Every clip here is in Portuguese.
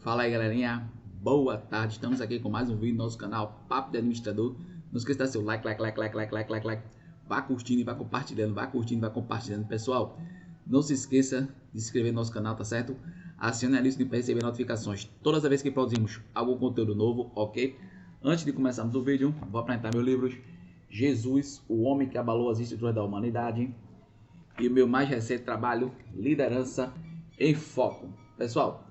Fala aí, galerinha, boa tarde. Estamos aqui com mais um vídeo no nosso canal Papo de Administrador. Não esqueça de dar seu like. Vá curtindo e vá compartilhando, pessoal. Não se esqueça de se inscrever no nosso canal, tá certo? Acione a lista para receber notificações todas as vezes que produzimos algum conteúdo novo, ok? Antes de começarmos o vídeo, vou apresentar meus livros: Jesus, o Homem que Abalou as Estruturas da Humanidade, e o meu mais recente trabalho, Liderança em Foco. Pessoal,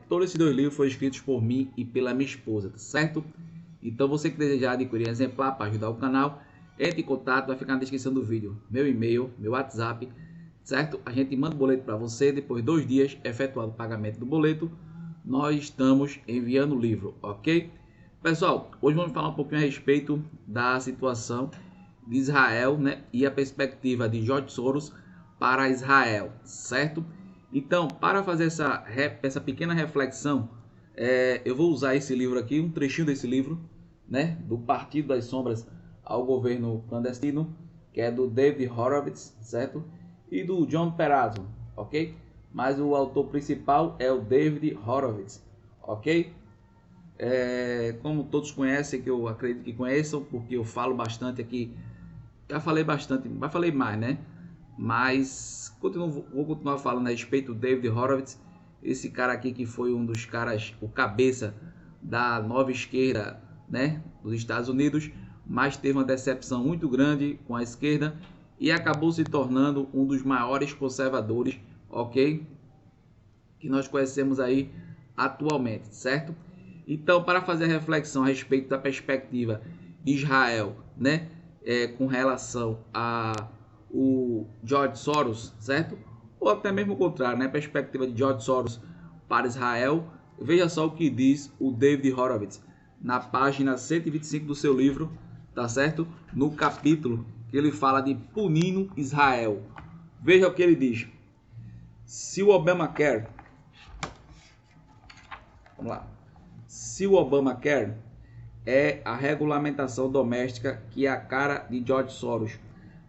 todos esses dois livros foram escritos por mim e pela minha esposa, tá certo? Então você que desejar adquirir um exemplar para ajudar o canal, entre em contato, vai ficar na descrição do vídeo meu e-mail, meu WhatsApp, certo? A gente manda o boleto para você, depois de 2 dias, efetuado o pagamento do boleto, nós estamos enviando o livro, ok? Pessoal, hoje vamos falar um pouquinho a respeito da situação de Israel, né, e a perspectiva de George Soros para Israel, certo? Então, para fazer essa pequena reflexão, eu vou usar esse livro aqui, um trechinho desse livro, né, do Partido das Sombras ao Governo Clandestino, que é do David Horowitz, certo? E do John Perazzo, ok? Mas o autor principal é o David Horowitz, ok? Como todos conhecem, que eu acredito que conheçam, porque eu falo bastante aqui. Já falei bastante, mas falei mais, né? Mas vou continuar falando a respeito do David Horowitz, esse cara aqui que foi um dos caras, o cabeça da nova esquerda, né, dos Estados Unidos, mas teve uma decepção muito grande com a esquerda e acabou se tornando um dos maiores conservadores, ok? Que nós conhecemos aí atualmente, certo? Então, para fazer a reflexão a respeito da perspectiva de Israel, né, com relação a o George Soros, certo? Ou até mesmo o contrário, né, perspectiva de George Soros para Israel, veja só o que diz o David Horowitz na página 125 do seu livro, tá certo? No capítulo que ele fala de punindo Israel. Veja o que ele diz. Se o Obamacare, vamos lá. Se o Obamacare é a regulamentação doméstica que é a cara de George Soros,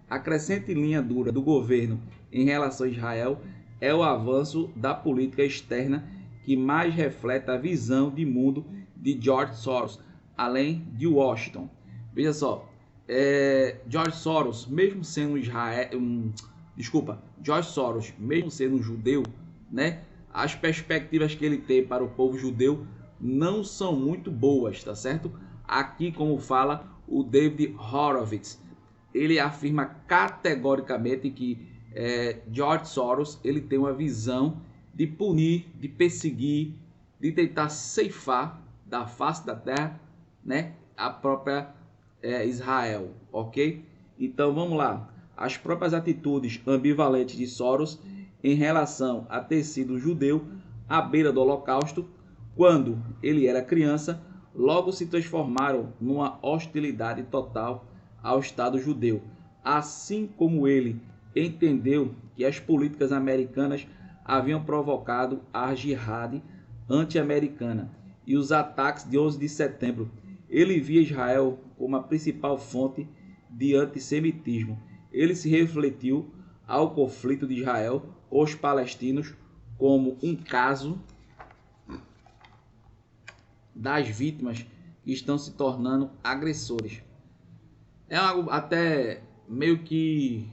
a crescente linha dura do governo em relação a Israel é o avanço da política externa que mais reflete a visão de mundo de George Soros, além de Washington. Veja só, George Soros, mesmo sendo George Soros, mesmo sendo um judeu, né, as perspectivas que ele tem para o povo judeu não são muito boas, tá certo? Aqui, como fala o David Horowitz, ele afirma categoricamente que George Soros ele tem uma visão de punir, de perseguir, de tentar ceifar da face da terra, né, a própria Israel, ok? Então vamos lá. As próprias atitudes ambivalentes de Soros em relação a ter sido judeu à beira do Holocausto, quando ele era criança, logo se transformaram numa hostilidade total ao Estado judeu, assim como ele entendeu que as políticas americanas haviam provocado a jihad anti-americana e os ataques de 11 de setembro. Ele via Israel como a principal fonte de antissemitismo. Ele se refletiu ao conflito de Israel com os palestinos como um caso das vítimas que estão se tornando agressores. É algo até meio que,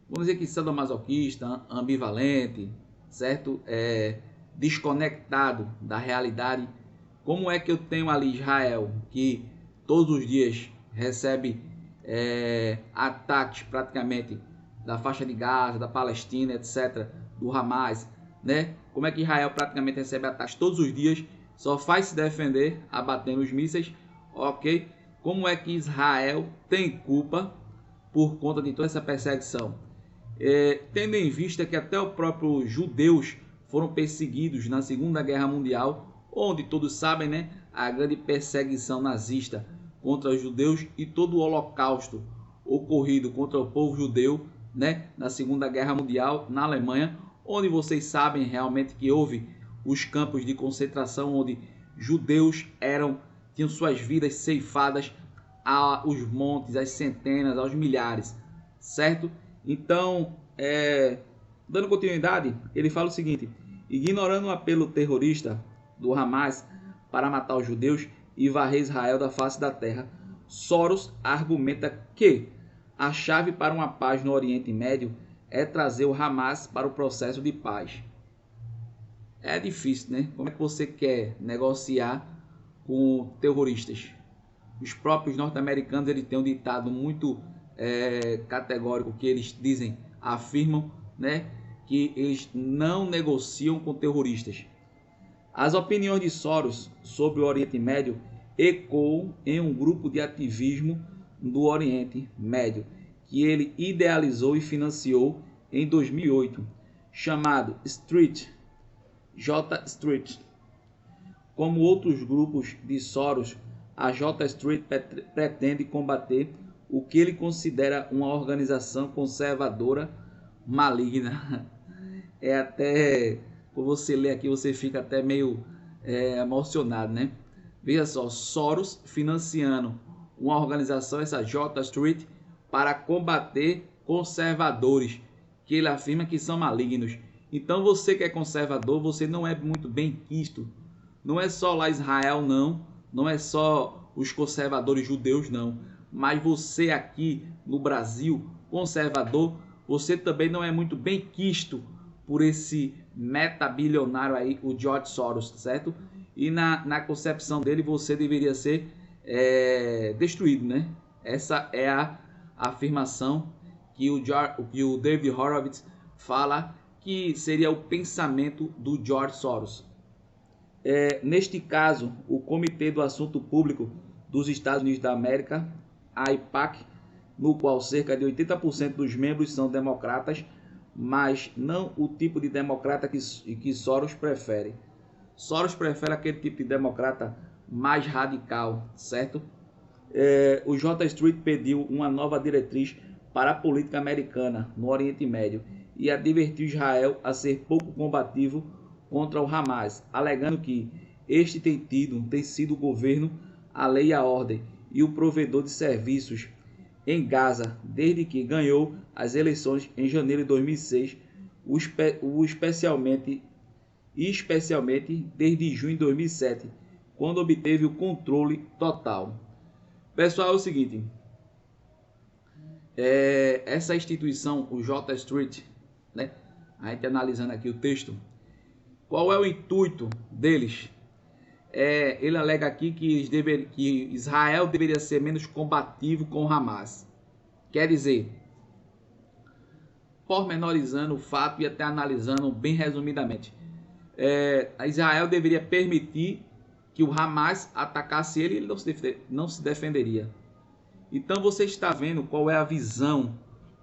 vamos dizer que sadomasoquista, ambivalente, certo? Desconectado da realidade. Como é que eu tenho ali Israel, que todos os dias recebe ataques praticamente da faixa de Gaza, da Palestina, etc., do Hamas, né? Como é que Israel praticamente recebe ataques todos os dias, só faz se defender abatendo os mísseis, ok? Como é que Israel tem culpa por conta de toda essa perseguição? Tendo em vista que até os próprios judeus foram perseguidos na Segunda Guerra Mundial, onde todos sabem, né, a grande perseguição nazista contra os judeus e todo o holocausto ocorrido contra o povo judeu, né, na Segunda Guerra Mundial na Alemanha, onde vocês sabem realmente que houve os campos de concentração onde judeus tinham suas vidas ceifadas aos montes, às centenas, aos milhares, certo? Então, dando continuidade, ele fala o seguinte: Ignorando o apelo terrorista do Hamas para matar os judeus e varrer Israel da face da terra, Soros argumenta que a chave para uma paz no Oriente Médio é trazer o Hamas para o processo de paz. É difícil, né? Como é que você quer negociar com terroristas? Os próprios norte-americanos eles têm um ditado muito categórico que eles dizem, afirmam, né, que eles não negociam com terroristas. As opiniões de Soros sobre o Oriente Médio ecoam em um grupo de ativismo do Oriente Médio que ele idealizou e financiou em 2008, chamado J Street. Como outros grupos de Soros, a J Street pretende combater o que ele considera uma organização conservadora maligna. É até, quando você lê aqui, você fica até meio emocionado, né? Veja só, Soros financiando uma organização, essa J Street, para combater conservadores, que ele afirma que são malignos. Então você que é conservador, você não é muito bem quisto. Não é só lá Israel, não é só os conservadores judeus, não. Mas você aqui no Brasil, conservador, você também não é muito bem quisto por esse metabilionário aí, o George Soros, certo? E na concepção dele, você deveria ser destruído, né? Essa é a afirmação que o David Horowitz fala que seria o pensamento do George Soros. Neste caso, o Comitê do Assunto Público dos Estados Unidos da América, a AIPAC, no qual cerca de 80% dos membros são democratas, mas não o tipo de democrata que Soros prefere. Soros prefere aquele tipo de democrata mais radical, certo? O J Street pediu uma nova diretriz para a política americana no Oriente Médio e advertiu Israel a ser pouco combativo contra o Hamas, alegando que este tem sido o governo, a lei e a ordem e o provedor de serviços em Gaza desde que ganhou as eleições em janeiro de 2006, especialmente desde junho de 2007, quando obteve o controle total. Pessoal, é o seguinte, essa instituição, o J Street, né? A gente analisando aqui o texto, qual é o intuito deles? Ele alega aqui que Israel deveria ser menos combativo com o Hamas. Quer dizer, pormenorizando o fato e até analisando bem resumidamente, Israel deveria permitir que o Hamas atacasse ele e ele não se defenderia. Então você está vendo qual é a visão,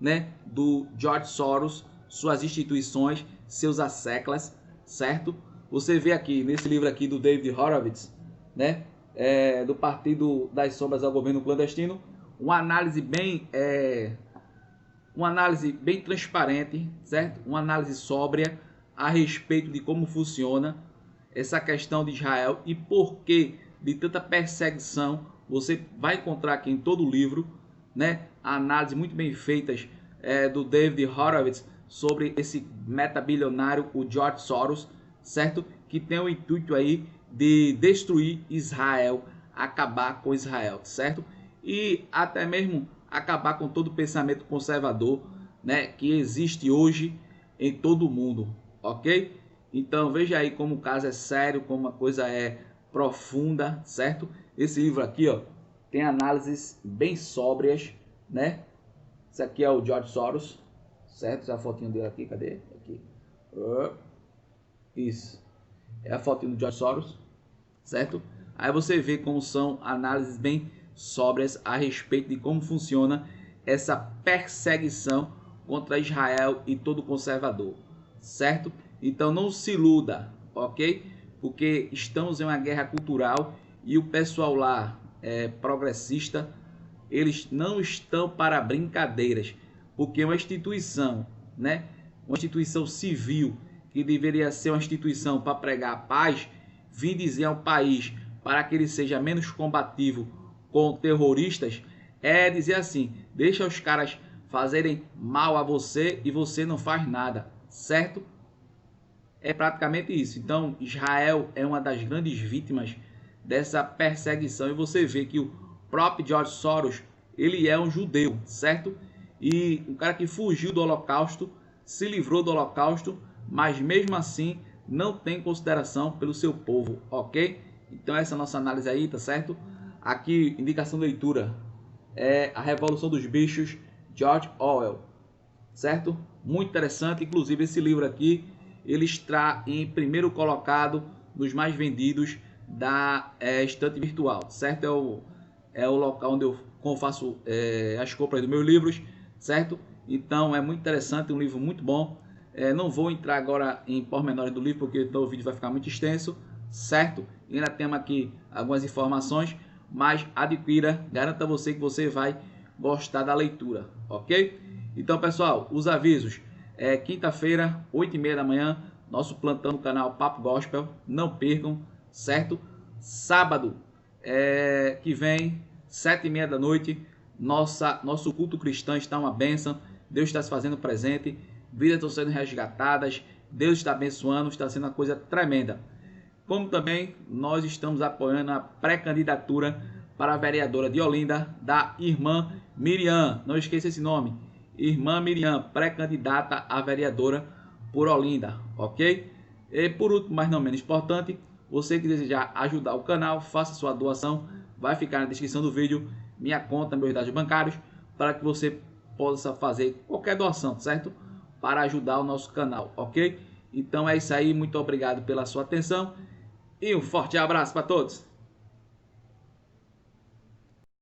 né, do George Soros, suas instituições, seus asseclas, certo? Você vê aqui nesse livro aqui do David Horowitz, né, do Partido das Sombras ao Governo Clandestino, uma análise bem transparente, certo? Uma análise sóbria a respeito de como funciona essa questão de Israel e por que de tanta perseguição. Você vai encontrar aqui em todo o livro, né, a análise muito bem feitas do David Horowitz sobre esse metabilionário, o George Soros, certo? Que tem o intuito aí de destruir Israel, acabar com Israel, certo? E até mesmo acabar com todo o pensamento conservador, né, que existe hoje em todo o mundo, ok? Então veja aí como o caso é sério, como a coisa é profunda, certo? Esse livro aqui, ó, tem análises bem sóbrias, né? Esse aqui é o George Soros, certo? Essa é a fotinho dele aqui, cadê? Aqui. Isso. É a fotinho do George Soros, certo? Aí você vê como são análises bem sóbrias a respeito de como funciona essa perseguição contra Israel e todo conservador, certo? Então não se iluda, ok? Porque estamos em uma guerra cultural e o pessoal lá progressista, eles não estão para brincadeiras, porque uma instituição, né, uma instituição civil que deveria ser uma instituição para pregar a paz, vir dizer ao país para que ele seja menos combativo com terroristas, dizer assim, deixa os caras fazerem mal a você e você não faz nada, certo? É praticamente isso. Então, Israel é uma das grandes vítimas dessa perseguição. E você vê que o próprio George Soros, ele é um judeu, certo? E um cara que fugiu do Holocausto, se livrou do Holocausto, mas mesmo assim não tem consideração pelo seu povo, ok? Então essa é a nossa análise aí, tá certo? Aqui, indicação de leitura, é A Revolução dos Bichos, George Orwell, certo? Muito interessante, inclusive esse livro aqui, ele está em primeiro colocado nos mais vendidos da estante virtual, certo? É o local onde eu faço as compras dos meus livros, certo? Então é muito interessante, um livro muito bom. Não vou entrar agora em pormenores do livro, porque então o vídeo vai ficar muito extenso, certo? E ainda temos aqui algumas informações, mas adquira, garanta você que você vai gostar da leitura, ok? Então, pessoal, os avisos. Quinta-feira, 8h30 da manhã, nosso plantão no canal Papo Gospel, não percam, certo? Sábado, que vem, 7h30 da noite, nosso culto cristão está uma bênção, Deus está se fazendo presente, vidas estão sendo resgatadas, Deus está abençoando, está sendo uma coisa tremenda. Como também nós estamos apoiando a pré-candidatura para a vereadora de Olinda, da irmã Miriam, não esqueça esse nome, irmã Miriam, pré-candidata a vereadora por Olinda, ok? E por último, mas não menos importante, você que desejar ajudar o canal, faça sua doação, vai ficar na descrição do vídeo, minha conta, meus dados bancários, para que você possa fazer qualquer doação, certo? Para ajudar o nosso canal, ok? Então é isso aí, muito obrigado pela sua atenção e um forte abraço para todos!